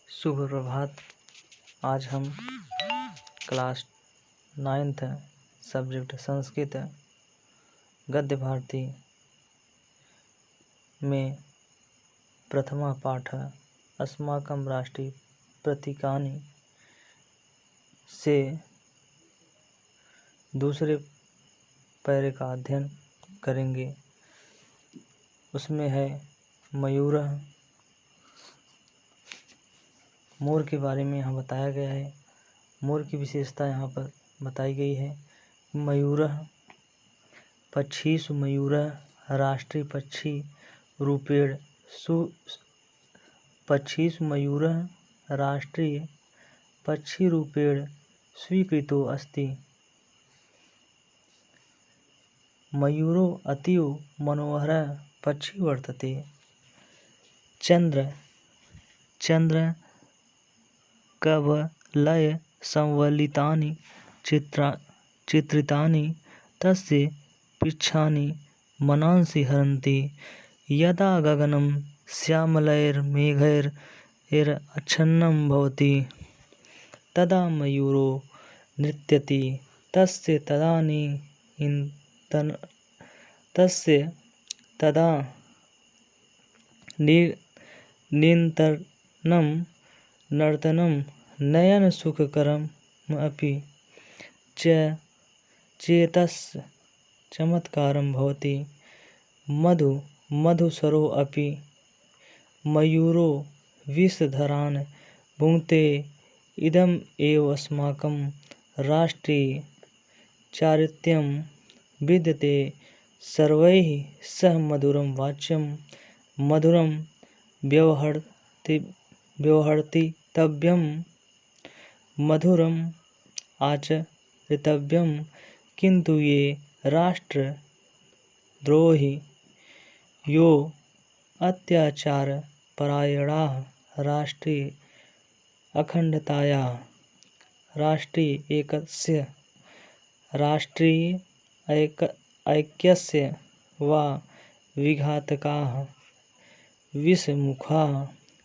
शुभ प्रभात। आज हम class 9th subject Sanskrit गद्य भारती में प्रथमा पाठ अस्माकं राष्ट्रीय प्रतीकानि से दूसरे पैरे का अध्ययन करेंगे। उसमें है मयूर। मोर के बारे में यहाँ बताया गया है। मोर की विशेषता यहाँ पर बताई गई है। मयूरः पक्षीषु मयूरः राष्ट्रीय पक्षी रूपेण पक्षीषु मयूरः राष्ट्रीय पक्षी रूपेण स्वीकृतो अस्ति। मयूरो अतीव मनोहरः पक्षी वर्तते। चंद्र कवलय संवलितानि चित्रितानि तस्य पृच्छानि मनांसि हरन्ति। यदा गगनं श्यामलैर्मेघैराच्छन्नं भवति तदा मयूरो नृत्यति। तस्य तदा निरन्तरं नर्तनं नयनसुखकरमपि च चेतसः चमत्कारं भवति। मधुसरोऽपि मयूरो विषधरान् भुङ्क्ते। इदम् एव अस्माकं राष्ट्रीय चारित्र्यं विद्यते। सर्वैः सह मधुरं वाच्यं मधुरं व्यवहर्तितव्यं मधुरम् आचरितव्यं। किन्तु ये राष्ट्रद्रोही यो अत्याचारपरायणाः राष्ट्रीय अखण्डतायाः राष्ट्रीय ऐक्यस्य वा विघातकाः विषमुखाः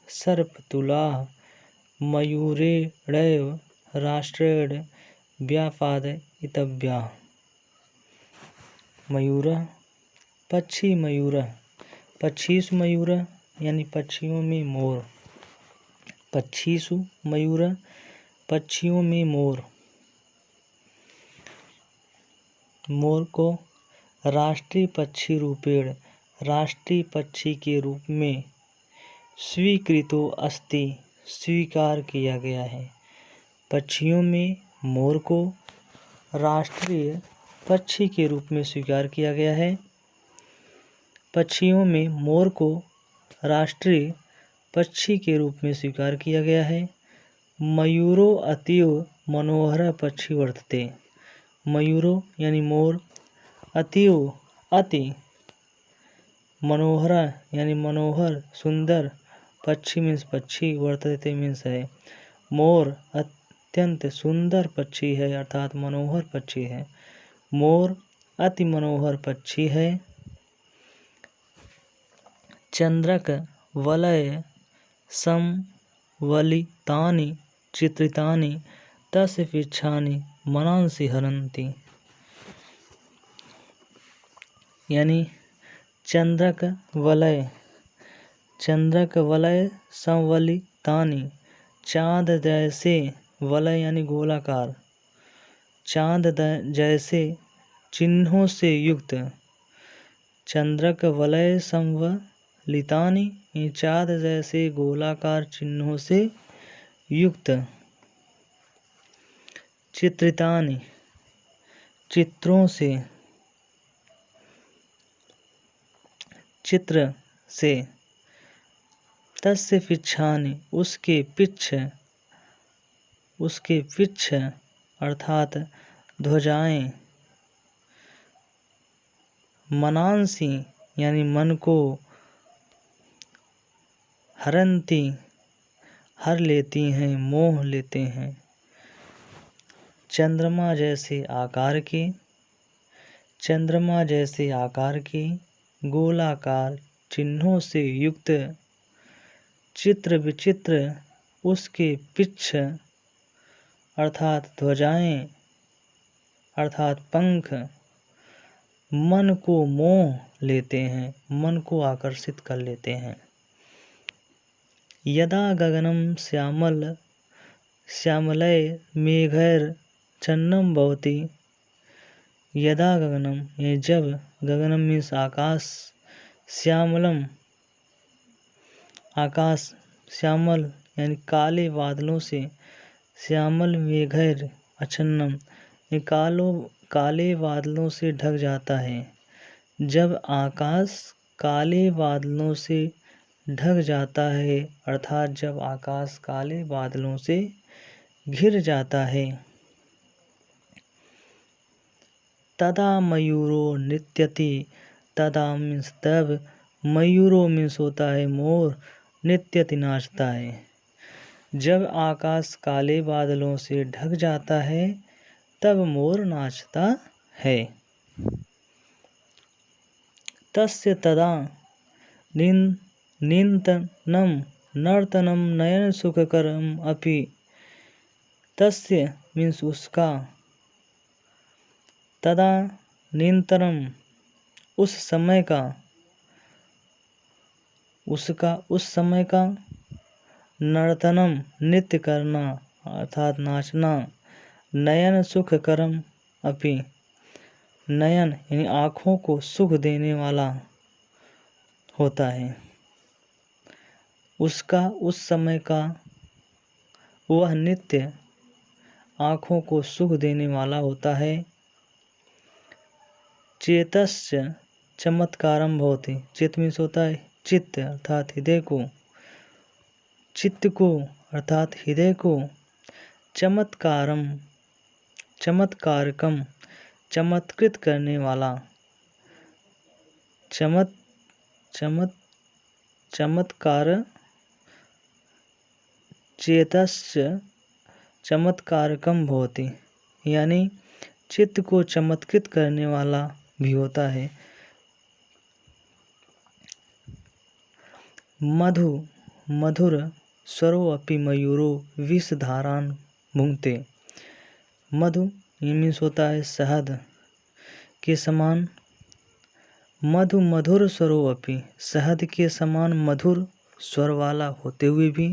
सर्पतुलाः मयूरेणैव राष्ट्रेण व्यापादयितव्याः। मयूरः पक्षी मयूरः पक्षीषु मयूरः यानी पक्षियों में मोर। पक्षीषु मयूरः पक्षियों में मोर। मोर को राष्ट्रीय पक्षी रूपेण राष्ट्रीय पक्षी के रूप में स्वीकृतो अस्ति स्वीकार किया गया है। पक्षियों में मोर को राष्ट्रीय पक्षी के रूप में स्वीकार किया गया है। पक्षियों में मोर को राष्ट्रीय पक्षी के रूप में स्वीकार किया गया है। मयूरो अतीव मनोहर पक्षी वर्तते। मयूरो यानी मोर अतीव अति मनोहर यानी मनोहर सुंदर पक्षी मीन्स पक्षी वर्तते मीन्स है। मोर अत्यंत सुंदर पक्षी है अर्थात मनोहर पक्षी है। मोर अति मनोहर पक्षी है। चंद्रक वलय संवलितानि चित्रितानि तस्य पृच्छानि मनांसि हरन्ति। यानी चंद्रक वलय संवलितानि चाँद जैसे वलय यानी गोलाकार चाँद जैसे चिन्हों से युक्त। चंद्रक वलय संवलितानि चाँद जैसे गोलाकार चिन्हों से युक्त। चित्रितानि चित्र से तस्य पृच्छानि उसके पृच्छ अर्थात ध्वजाएं। मनांसि यानी मन को हरन्ति हर लेती हैं मोह लेते हैं। चंद्रमा जैसे आकार के गोलाकार चिन्हों से युक्त चित्र विचित्र उसके पिच्छ अर्थात ध्वजाएं अर्थात पंख मन को मोह लेते हैं, मन को आकर्षित कर लेते हैं। यदा गगनम श्यामलय मेघैर्छन्नं भवति। यदा गगनम ये जब, गगनम मीन्स आकाश, श्यामलम आकाश श्यामल यानी काले बादलों से, श्यामल मेघैर अच्छन्नम ये काले बादलों से ढक जाता है। जब आकाश काले बादलों से ढक जाता है अर्थात जब आकाश काले बादलों से घिर जाता है, तदा मयूरो नृत्यति। तदा मीन्स तब, मयूरो मीन्स होता है मोर, नृत्यति नाचता है। जब आकाश काले बादलों से ढक जाता है तब मोर नाचता है। तस्य तदा नीन्तनं नर्तनं नयन सुखकरम अपि। तस्य मीन्स उसका, तदा नीन्तरम उस समय का, उस समय का, नर्तनम नृत्य करना अर्थात नाचना, नयन सुखकरम अपि नयन यानी आँखों को सुख देने वाला होता है। उसका उस समय का वह नृत्य आँखों को सुख देने वाला होता है। चेतस्य चमत्कारम भवति। चित्त मीन्स होता है चित्त अर्थात हृदय को, चित्त को अर्थात हृदय को, चमत्कारम चमत्कारकम चमत्कृत करने वाला, चमत्कार चेतस्य चमत्कारकम भवति यानी चित्त को चमत्कृत करने वाला भी होता है। मधुर स्वरो अपि मयूरो विषधारान् भुंक्ते। मधु मीन्स होता है शहद के समान, मधुर स्वरो अपि शहद के समान मधुर स्वर वाला होते हुए भी,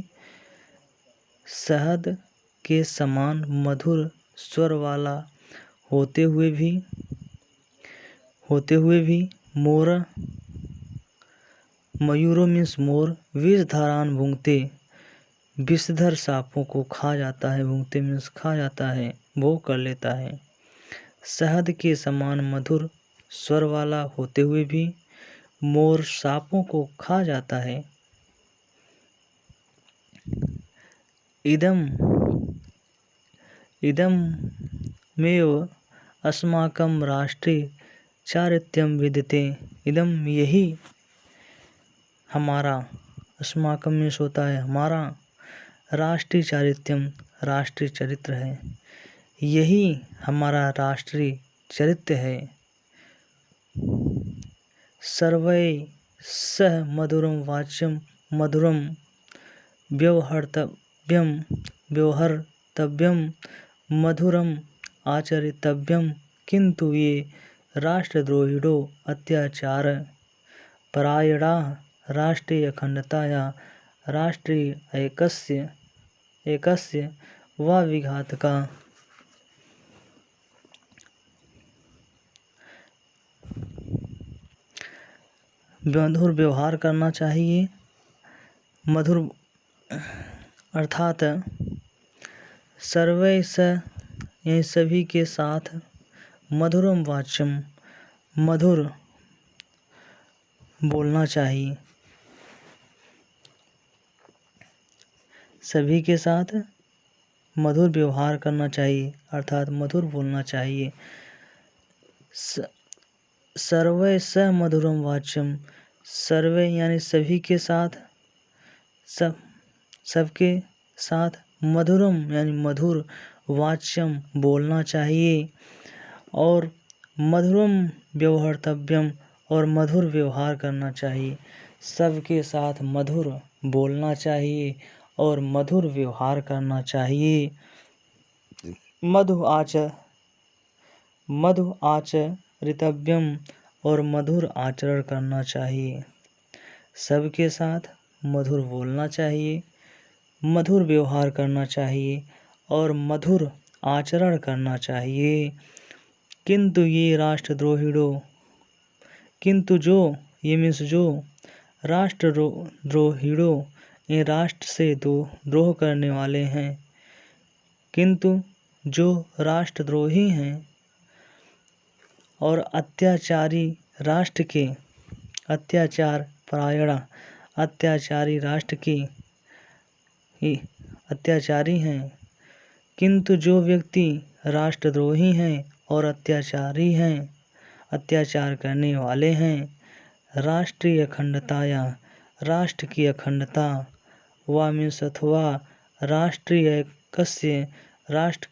शहद के समान मधुर स्वर वाला होते हुए भी मोर मयूरो मीन्स मोर विषधारान भुंक्ते विषधर सांपों को खा जाता है। भुंक्ते मीन्स खा जाता है, भोग कर लेता है। शहद के समान मधुर स्वर वाला होते हुए भी मोर सांपों को खा जाता है। इदमेव अस्माकं राष्ट्रीय चारित्यं विद्यते। इदम यही हमारा, अस्माकं में होता है हमारा, राष्ट्रीय चारित्यम राष्ट्रीय चरित्र है। यही हमारा राष्ट्रीय चरित्र है। सर्वै सह मधुरम वाच्यम मधुरम व्यवहर्तव्यम मधुरम आचरितव्यम किंतु ये राष्ट्रद्रोहिणो अत्याचार परायणा राष्ट्रीय अखंडताया राष्ट्रीय एकस्य व विघातका। मधुर व्यवहार करना चाहिए। मधुर अर्थात सर्वै स यानी सभी के साथ, मधुरम वाच्यम मधुर बोलना चाहिए। सभी के साथ मधुर व्यवहार करना चाहिए अर्थात मधुर बोलना चाहिए। सर्वै स मधुरम वाच्यम, सर्वे यानी सभी के साथ, सबके साथ, मधुरम यानी मधुर, वाच्यम बोलना चाहिए, और मधुरम व्यवहर्तव्यम और मधुर व्यवहार करना चाहिए। सबके साथ मधुर बोलना चाहिए और मधुर व्यवहार करना चाहिए। मधु आचरितव्यम और मधुर आचरण करना चाहिए। सबके साथ मधुर बोलना चाहिए, मधुर व्यवहार करना चाहिए और मधुर आचरण करना चाहिए। किंतु जो राष्ट्रद्रोहियों ये राष्ट्र से द्रोह करने वाले हैं, किंतु जो राष्ट्रद्रोही हैं और अत्याचारी राष्ट्र के अत्याचारी हैं, किंतु जो व्यक्ति राष्ट्रद्रोही हैं और अत्याचारी हैं, अत्याचार करने वाले हैं, राष्ट्रीय अखंडता या राष्ट्र की अखंडता मीन्स अथवा राष्ट्र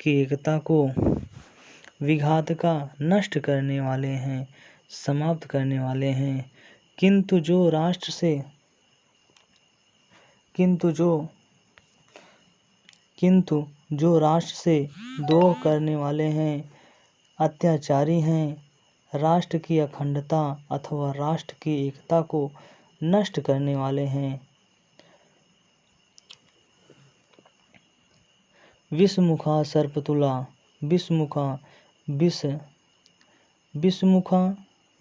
की एकता को विघातका नष्ट करने वाले हैं, समाप्त करने वाले हैं। किंतु जो राष्ट्र से द्रोह करने वाले हैं, अत्याचारी हैं, राष्ट्र की अखंडता अथवा राष्ट्र की एकता को नष्ट करने वाले हैं। विषमुखा सर्पतुला, विषमुखा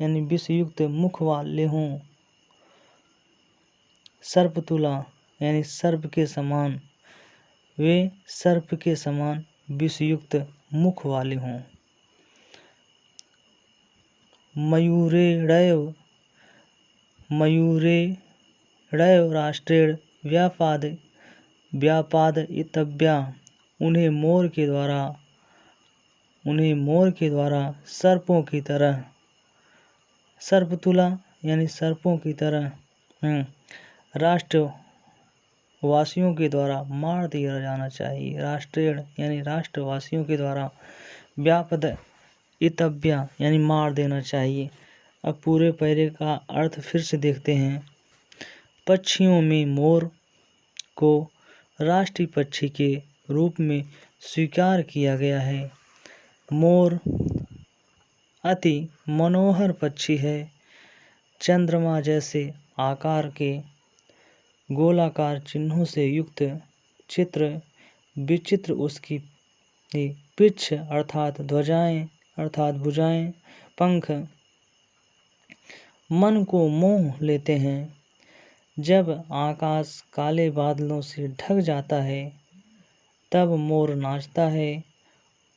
यानी विषयुक्त मुख वाले हों, सर्पतुला यानी सर्प के समान, वे सर्प के समान विषयुक्त मुख वाले हों। मयूरेणैव राष्ट्रेण व्यापादयितव्या, उन्हें मोर के द्वारा सर्पों की तरह, सर्पतुला यानी सर्पों की तरह राष्ट्रवासियों के द्वारा मार दिया जाना चाहिए। राष्ट्रेण यानी राष्ट्रवासियों के द्वारा, व्यापादयितव्या यानी मार देना चाहिए। अब पूरे पैरे का अर्थ फिर से देखते हैं। पक्षियों में मोर को राष्ट्रीय पक्षी के रूप में स्वीकार किया गया है। मोर अति मनोहर पक्षी है। चंद्रमा जैसे आकार के गोलाकार चिन्हों से युक्त विचित्र उसकी पिच्छ अर्थात ध्वजाएं अर्थात भुजाएं, पंख मन को मोह लेते हैं। जब आकाश काले बादलों से ढक जाता है, तब मोर नाचता है।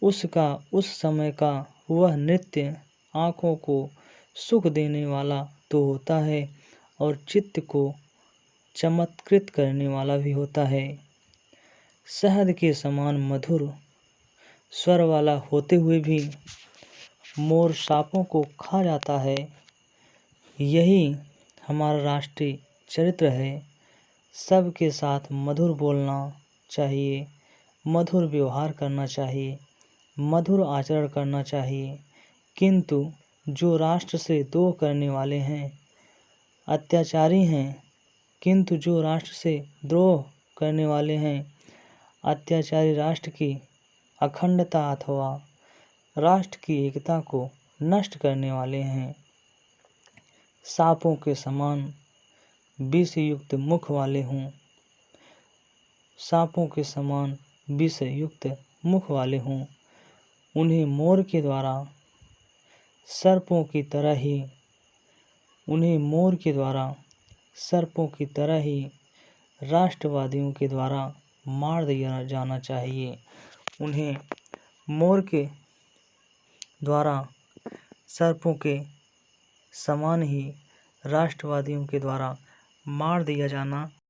उसका उस समय का वह नृत्य आँखों को सुख देने वाला तो होता है और चित्त को चमत्कृत करने वाला भी होता है। शहद के समान मधुर स्वर वाला होते हुए भी मोर सांपों को खा जाता है। यही हमारा राष्ट्रीय चरित्र है। सबके साथ मधुर बोलना चाहिए, मधुर व्यवहार करना चाहिए, मधुर आचरण करना चाहिए। किंतु जो राष्ट्र से द्रोह करने वाले हैं, अत्याचारी हैं, किंतु जो राष्ट्र से द्रोह करने वाले हैं, अत्याचारी राष्ट्र की अखंडता अथवा राष्ट्र की एकता को नष्ट करने वाले हैं, सांपों के समान विषयुक्त मुख वाले हों, सांपों के समान विषयुक्त मुख वाले हों, उन्हें मोर के द्वारा सर्पों की तरह ही राष्ट्रवादियों के द्वारा मार दिया जाना चाहिए। उन्हें मोर के द्वारा सर्पों के समान ही राष्ट्रवादियों के द्वारा मार दिया जाना